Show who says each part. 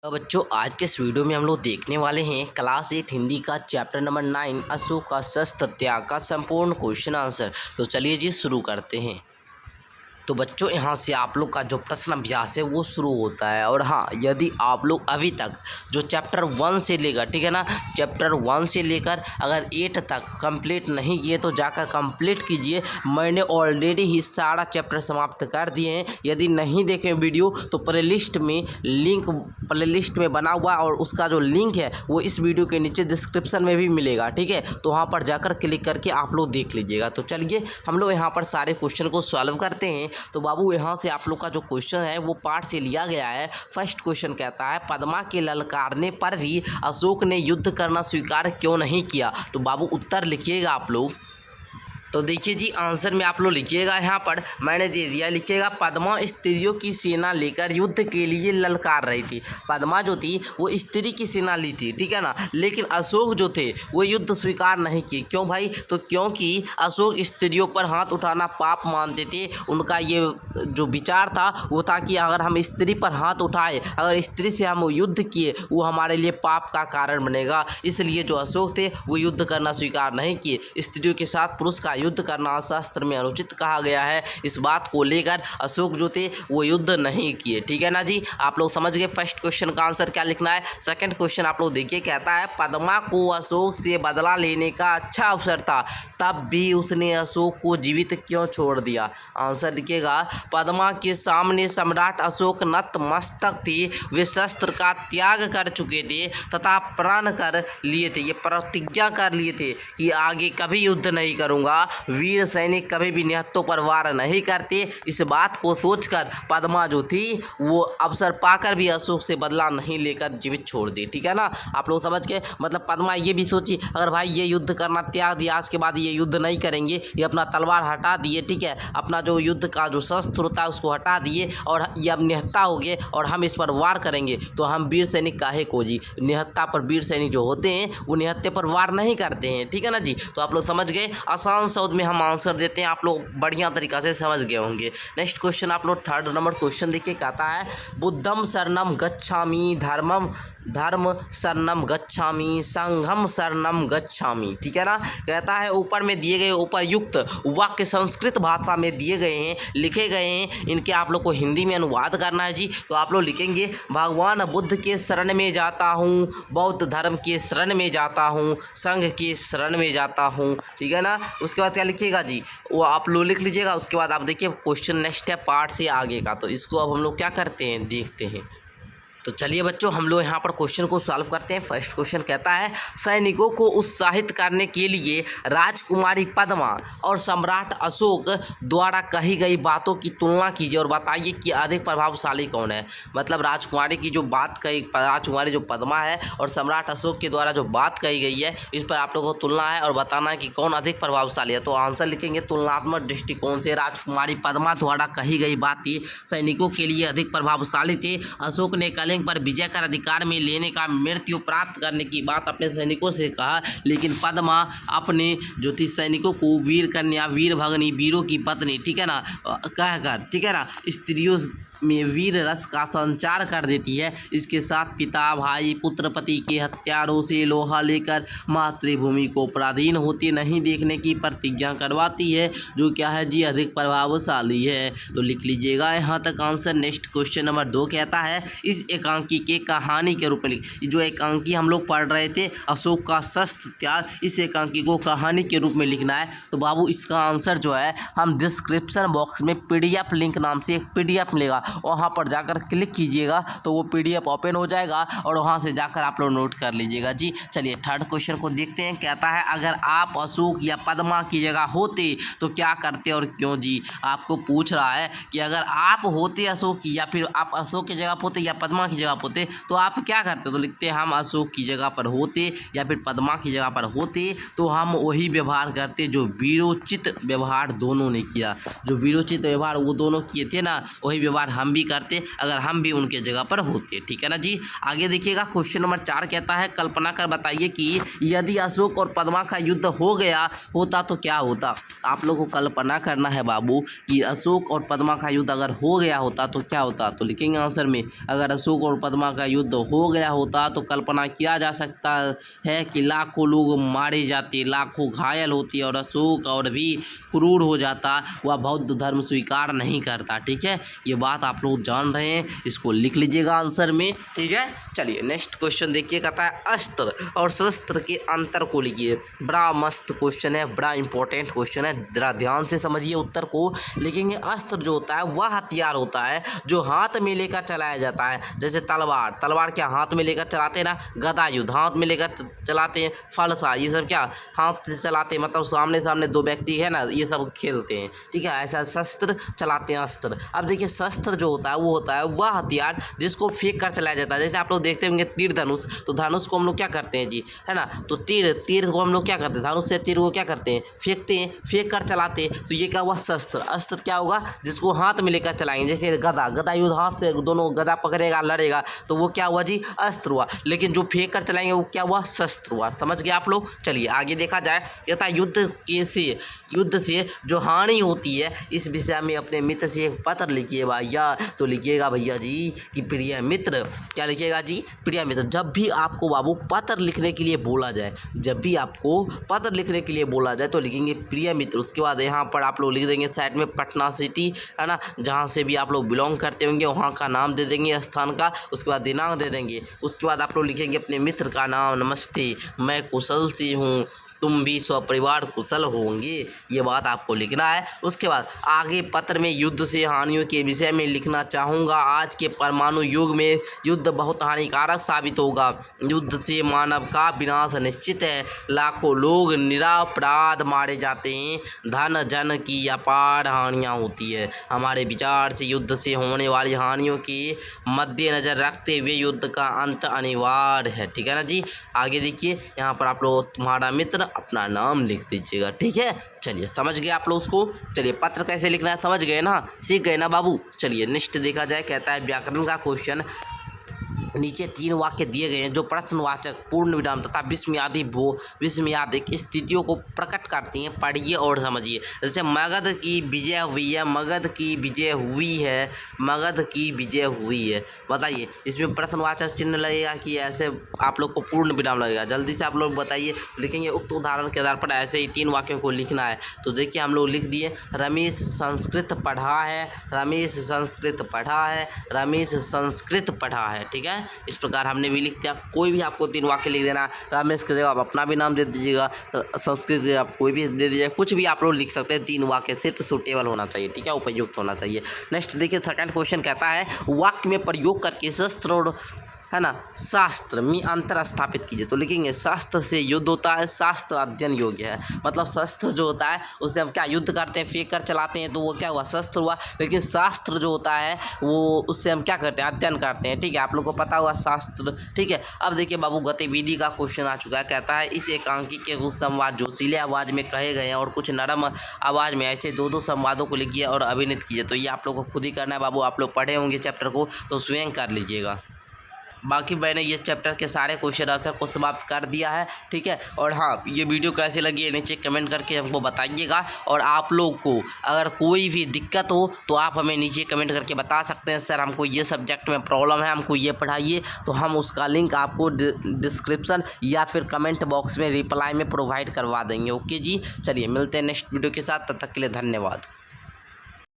Speaker 1: तो बच्चों आज के इस वीडियो में हम लोग देखने वाले हैं क्लास 8 हिंदी का चैप्टर नंबर 9 अशोक का शस्त्र त्याग का संपूर्ण क्वेश्चन आंसर। तो चलिए जी शुरू करते हैं। तो बच्चों यहाँ से आप लोग का जो प्रश्न अभ्यास है वो शुरू होता है। और हाँ, यदि आप लोग अभी तक जो चैप्टर 1 से लेकर, ठीक है ना, चैप्टर 1 से लेकर अगर 8 तक कंप्लीट नहीं किए तो जाकर कंप्लीट कीजिए। मैंने ऑलरेडी ही सारा चैप्टर समाप्त कर दिए हैं। यदि नहीं देखें वीडियो तो प्लेलिस्ट में बना हुआ और उसका जो लिंक है वो इस वीडियो के नीचे डिस्क्रिप्शन में भी मिलेगा, ठीक है। तो वहाँ पर जाकर क्लिक करके आप लोग देख लीजिएगा। तो चलिए हम लोग यहाँ पर सारे क्वेश्चन को सॉल्व करते हैं। तो बाबू यहाँ से आप लोग का जो क्वेश्चन है वो पार्ट से लिया गया है। फर्स्ट क्वेश्चन कहता है पद्मा के ललकारने पर भी अशोक ने युद्ध करना स्वीकार क्यों नहीं किया। तो बाबू उत्तर लिखिएगा आप लोग। तो देखिए जी, आंसर में आप लोग लिखिएगा, यहाँ पर मैंने दे दिया, लिखिएगा पद्मा स्त्रियों की सेना लेकर युद्ध के लिए ललकार रही थी। पद्मा जो थी वो स्त्री की सेना ली थी, ठीक है ना, लेकिन अशोक जो थे वो युद्ध स्वीकार नहीं किए। क्यों भाई? तो क्योंकि अशोक स्त्रियों पर हाथ उठाना पाप मानते थे। उनका ये जो विचार था वो था कि अगर हम स्त्री पर हाथ उठाए, अगर स्त्री से हम युद्ध किए, वो हमारे लिए पाप का कारण बनेगा। इसलिए जो अशोक थे वो युद्ध करना स्वीकार नहीं किए। स्त्रियों के साथ पुरुष का युद्ध करना शास्त्र में अनुचित कहा गया है। इस बात को लेकर अशोक जो थे वो युद्ध नहीं किए, ठीक है ना जी। आप लोग समझ गए फर्स्ट क्वेश्चन का आंसर क्या लिखना है। सेकंड क्वेश्चन आप लोग देखिए, कहता है पद्मा को अशोक से बदला लेने का अच्छा अवसर था, तब भी उसने अशोक को जीवित क्यों छोड़ दिया। आंसर लिखिएगा, पद्मा के सामने सम्राट अशोक नतमस्तक थे। वे शस्त्र का त्याग कर चुके थे तथा प्रण कर लिए थे, ये प्रतिज्ञा कर लिए थे कि आगे कभी युद्ध नहीं करूंगा। वीर सैनिक कभी भी निहत्तों पर वार नहीं करते। इस बात को सोचकर पद्मा जो थी वो अवसर पाकर भी अशोक से बदला नहीं लेकर जीवित छोड़ दी, ठीक है ना। आप लोग समझ गए। मतलब पद्मा ये भी सोची, अगर भाई ये युद्ध करना त्याग दिया, आज के बाद ये युद्ध नहीं करेंगे, ये अपना तलवार हटा दिए, ठीक है, अपना जो युद्ध का जो शस्त्र होता है उसको हटा दिए और ये अब निहत्ता हो गए और हम इस पर वार करेंगे, तो हम वीर सैनिक काहे को जी। निहत्ता पर वीर सैनिक जो होते हैं वो निहत्ते पर वार नहीं करते हैं, ठीक है ना जी। तो आप लोग समझ गए। आसान शब्द में हम आंसर देते हैं, आप लोग बढ़िया तरीका से समझ गए होंगे। नेक्स्ट क्वेश्चन आप लोग थर्ड नंबर क्वेश्चन देखिए, कहता है बुद्धम शरणम गच्छामि, धर्म शरणम गच्छामि, संघम शरणम गच्छामि, ठीक है ना। कहता है ऊपर में दिए गए उपयुक्त वाक्य संस्कृत भाषा में दिए गए हैं, लिखे गए हैं, इनके आप लोग को हिंदी में अनुवाद करना है जी। तो आप लोग लिखेंगे भगवान बुद्ध के शरण में जाता हूँ, बौद्ध धर्म के शरण में जाता हूँ, संघ के शरण में जाता हूँ, ठीक है ना। उसके बाद क्या लिखिएगा जी, वो आप लोग लिख लीजिएगा। उसके बाद आप देखिए क्वेश्चन नेक्स्ट है पार्ट से आगे का, तो इसको अब हम लोग क्या करते हैं देखते हैं। तो चलिए बच्चों हम लोग यहाँ पर क्वेश्चन को सॉल्व करते हैं। फर्स्ट क्वेश्चन कहता है सैनिकों को उत्साहित करने के लिए राजकुमारी पद्मा और सम्राट अशोक द्वारा कही गई बातों की तुलना कीजिए और बताइए कि अधिक प्रभावशाली कौन है। मतलब राजकुमारी की जो बात कही, राजकुमारी जो पद्मा है और सम्राट अशोक के द्वारा जो बात कही गई है, इस पर आप लोगों को तुलना है और बताना है कि कौन अधिक प्रभावशाली है। तो आंसर लिखेंगे तुलनात्मक दृष्टिकोण से राजकुमारी पद्मा द्वारा कही गई बातें सैनिकों के लिए अधिक प्रभावशाली थे। अशोक ने कलिंग पर विजय कर अधिकार में लेने का मृत्यु प्राप्त करने की बात अपने सैनिकों से कहा, लेकिन पद्मा अपने जो थी सैनिकों को वीर कन्या, वीर भगनी, वीरों की पत्नी, ठीक है ना, कहकर, ठीक है ना, स्त्रियों में वीर रस का संचार कर देती है। इसके साथ पिता, भाई, पुत्र, पति के हत्यारों से लोहा लेकर मातृभूमि को पराधीन होते नहीं देखने की प्रतिज्ञा करवाती है, जो क्या है जी अधिक प्रभावशाली है। तो लिख लीजिएगा यहाँ तक आंसर। नेक्स्ट क्वेश्चन नंबर 2 कहता है इस एकांकी के कहानी के रूप में लिख। जो एकांकी हम लोग पढ़ रहे थे अशोक का शस्त्र त्याग, इस एकांकी को कहानी के रूप में लिखना है। तो बाबू इसका आंसर जो है हम डिस्क्रिप्शन बॉक्स में PDF लिंक नाम से एक PDF मिलेगा, वहाँ पर जाकर क्लिक कीजिएगा तो वो PDF ओपन हो जाएगा और वहाँ से जाकर आप लोग नोट कर लीजिएगा जी। चलिए थर्ड क्वेश्चन को देखते हैं। कहता है अगर आप अशोक या पद्मा की जगह होते तो क्या करते और क्यों जी। आपको पूछ रहा है कि अगर आप होते अशोक की, या फिर आप अशोक की जगह होते या पद्मा की जगह होते तो आप क्या करते। तो लिखते हैं हम अशोक की जगह पर होते या फिर पद्मा की जगह पर होते तो हम वही व्यवहार करते जो वीरोचित व्यवहार दोनों ने किया। जो वीरोचित व्यवहार वो दोनों किए थे ना, वही व्यवहार हम भी करते अगर हम भी उनके जगह पर होते। ठीक है ना जी। आगे देखिएगा क्वेश्चन नंबर 4 कहता है कल्पना कर बताइए कि यदि अशोक और पद्मा का युद्ध हो गया होता तो क्या होता। आप लोगों को कल्पना करना है बाबू कि अशोक और पद्मा का युद्ध अगर हो गया होता तो क्या होता। तो लिखेंगे आंसर में अगर अशोक और पद्मा का युद्ध हो गया होता तो कल्पना किया जा सकता है कि लाखों लोग मारे जाते, लाखों घायल होते और अशोक और भी क्रूर हो जाता, वह बौद्ध धर्म स्वीकार नहीं करता। ठीक है, ये बात आप लोग जान रहे हैं, इसको लिख लीजिएगा आंसर में। ठीक है, चलिए नेक्स्ट क्वेश्चन देखिए, कहता है अस्त्र और शस्त्र के अंतर को लिखिए। बड़ा मस्त क्वेश्चन है, बड़ा इंपॉर्टेंट क्वेश्चन है, जरा ध्यान से समझिए उत्तर को। लिखेंगे अस्त्र जो होता है वह हथियार होता है जो हाथ में लेकर चलाया जाता है। जैसे तलवार, तलवार क्या हाथ में लेकर चलाते हैं ना, गदा युद्ध हाथ में लेकर चलाते हैं, फलसा ये सब क्या हाथ से चलाते हैं, मतलब सामने सामने दो व्यक्ति है ना, ये सब खेलते हैं। ठीक है, ऐसा शस्त्र चलाते हैं अस्त्र। अब देखिए शस्त्र जो होता है वो होता है वह हथियार जिसको फेंक कर चलाया जाता है। जैसे आप लोग देखते होंगे तीर धनुष, तो धनुष को हम लोग क्या करते हैं जी, है ना, तो तीर को हम लोग क्या करते हैं, धनुष से तीर को क्या करते हैं, फेंकते हैं, फेंक कर चलाते हैं। तो ये क्या हुआ शस्त्र। अस्त्र क्या होगा जिसको हाथ में लेकर चलाएंगे। जैसे गदा युद्ध हाथ से दोनों गदा पकड़ेगा लड़ेगा तो वो क्या हुआ जी, अस्त्र हुआ। लेकिन जो फेंक कर चलाएंगे वो क्या हुआ, शस्त्र हुआ। समझ गए आप लोग। चलिए आगे देखा जाए, कहता है युद्ध से जो हानि होती है इस विषय में अपने मित्र से एक पत्र लिखिए भैया। तो लिखिएगा भैया जी कि प्रिय मित्र, क्या लिखिएगा जी, प्रिय मित्र। जब भी आपको बाबू पत्र लिखने के लिए बोला जाए, जब भी आपको पत्र लिखने के लिए बोला जाए तो लिखेंगे प्रिय मित्र। उसके बाद यहाँ पर आप लोग लिख देंगे साइड में पटना सिटी, है ना, जहाँ से भी आप लोग बिलोंग करते होंगे वहाँ का नाम दे देंगे, स्थान का, उसके बाद दिनांक दे देंगे। उसके बाद आप लोग लिखेंगे अपने मित्र का नाम, नमस्ते मैं कुशल से हूँ, तुम भी स्वपरिवार कुशल होंगे, ये बात आपको लिखना है। उसके बाद आगे पत्र में युद्ध से हानियों के विषय में लिखना चाहूँगा। आज के परमाणु युग में युद्ध बहुत हानिकारक साबित होगा। युद्ध से मानव का विनाश निश्चित है। लाखों लोग निरपराध मारे जाते हैं, धन जन की अपार हानियाँ होती है। हमारे विचार से युद्ध से होने वाली हानियों के मद्देनजर रखते हुए युद्ध का अंत अनिवार्य है। ठीक है ना जी। आगे देखिए, यहाँ पर आप लोग तुम्हारा मित्र अपना नाम लिख दीजिएगा। ठीक है, चलिए समझ गए आप लोग उसको। चलिए पत्र कैसे लिखना है समझ गए ना, सीख गए ना बाबू। चलिए नेक्स्ट देखा जाए, कहता है व्याकरण का क्वेश्चन। नीचे 3 वाक्य दिए गए हैं जो प्रश्नवाचक, पूर्ण विराम तथा विस्मयादिक स्थितियों को प्रकट करती हैं। पढ़िए और समझिए। जैसे मगध की विजय हुई है, मगध की विजय हुई है, मगध की विजय हुई है। बताइए इसमें प्रश्नवाचक चिन्ह लगेगा कि ऐसे आप लोग को पूर्ण विराम लगेगा। जल्दी से आप लोग बताइए। लिखेंगे उक्त उदाहरण के आधार पर ऐसे ही 3 वाक्यों को लिखना है। तो देखिए हम लोग लिख दिए, रमेश संस्कृत पढ़ा है, रमेश संस्कृत पढ़ा है, रमेश संस्कृत पढ़ा है। ठीक है, इस प्रकार हमने भी लिख दिया। कोई भी आपको 3 वाक्य लिख देना। रमेश की जगह आप अपना भी नाम दे दीजिएगा, संस्कृत की जगह आप कोई भी दे दीजिएगा, कुछ भी आप लोग लिख सकते हैं। 3 वाक्य सिर्फ सूटेबल होना चाहिए। ठीक है, उपयुक्त होना चाहिए। नेक्स्ट देखिए, सेकंड क्वेश्चन कहता है वाक्य में प्रयोग करके शस्त्र और, है ना, शास्त्र में अंतर स्थापित कीजिए। तो लिखेंगे शास्त्र से युद्ध होता है, शास्त्र अध्ययन योग्य है। मतलब शस्त्र जो होता है उससे हम क्या युद्ध करते हैं, फेंक कर चलाते हैं, तो वो क्या हुआ, शस्त्र हुआ। लेकिन शास्त्र जो होता है वो उससे हम क्या करते हैं, अध्ययन करते हैं। ठीक है, आप लोग को पता हुआ शास्त्र। ठीक है, अब देखिए बाबू गतिविधि का क्वेश्चन आ चुका है। कहता है इस एकांकी के कुछ संवाद जोशीले आवाज़ में कहे गए हैं और कुछ नरम आवाज़ में, ऐसे 2-2 संवादों को लिखिए और अभिनीत कीजिए। तो ये आप लोग को खुद ही करना है बाबू। आप लोग पढ़े होंगे चैप्टर को तो स्वयं कर लीजिएगा। बाकी मैंने ये चैप्टर के सारे क्वेश्चन आंसर को समाप्त कर दिया है। ठीक है, और हाँ, ये वीडियो कैसे लगी है नीचे कमेंट करके हमको बताइएगा। और आप लोग को अगर कोई भी दिक्कत हो तो आप हमें नीचे कमेंट करके बता सकते हैं, सर हमको ये सब्जेक्ट में प्रॉब्लम है, हमको ये पढ़ाइए। तो हम उसका लिंक आपको डिस्क्रिप्शन या फिर कमेंट बॉक्स में रिप्लाई में प्रोवाइड करवा देंगे। ओके जी, चलिए मिलते हैं नेक्स्ट वीडियो के साथ, तब तक के लिए धन्यवाद।